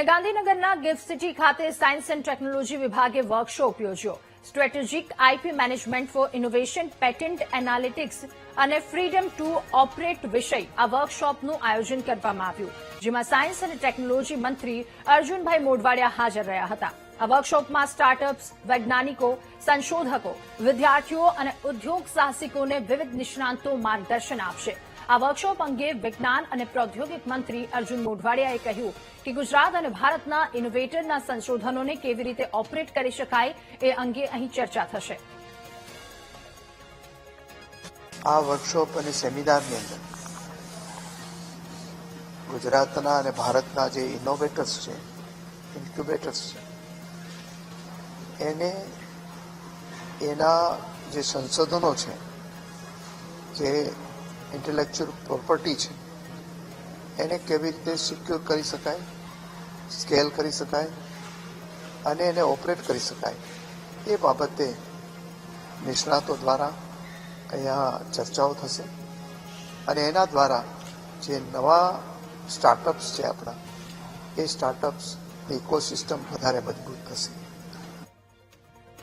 અને ગાંધીનગરના GIFT City ખાતે સાયન્સ એન્ડ ટેકનોલોજી વિભાગે વર્કશોપ યોજ્યો. Strategic IP management for innovation, patent analytics અને ફ્રીડમ ટુ ઓપરેટ વિષય આ વર્કશોપનું આયોજન કરવામાં આવ્યું, જેમાં સાયન્સ અને ટેકનોલોજી મંત્રી અર્જુનભાઈ મોઢવાડિયા હાજર રહ્યા હતા. આ વર્કશોપમાં સ્ટાર્ટઅપ્સ, વૈજ્ઞાનિકો, સંશોધકો, વિદ્યાર્થીઓ અને ઉદ્યોગ સાહસિકોને વિવિધ નિષ્ણાંતો માર્ગદર્શન આપશે. આ વર્કશોપ અંગે વિજ્ઞાન અને પ્રૌદ્યોગિક મંત્રી અર્જુન મોઢવાડિયાએ કહ્યું કે ગુજરાત અને ભારતના ઇનોવેટરના સંશોધનોને કેવી રીતે ઓપરેટ કરી શકાય એ અંગે અહીં ચર્ચા થશે. આ વર્કશોપ અને સેમિનારની અંદર ગુજરાતના અને ભારતના જે ઇનોવેટર્સ છે, ઇન્ક્યુબેટર્સ છે, એના જે સંશોધનો છે, જે ઇન્ટેલેક્ચ્યુઅલ પ્રોપર્ટી છે, એને કેવી રીતે સિક્યોર કરી શકાય, સ્કેલ કરી શકાય અને એને ઓપરેટ કરી શકાય એ બાબતે નિષ્ણાતો દ્વારા અહીંયા ચર્ચાઓ થશે અને એના દ્વારા જે નવા સ્ટાર્ટઅપ્સ છે આપણા, એ સ્ટાર્ટઅપ્સ ઇકોસિસ્ટમ વધારે મજબૂત થશે.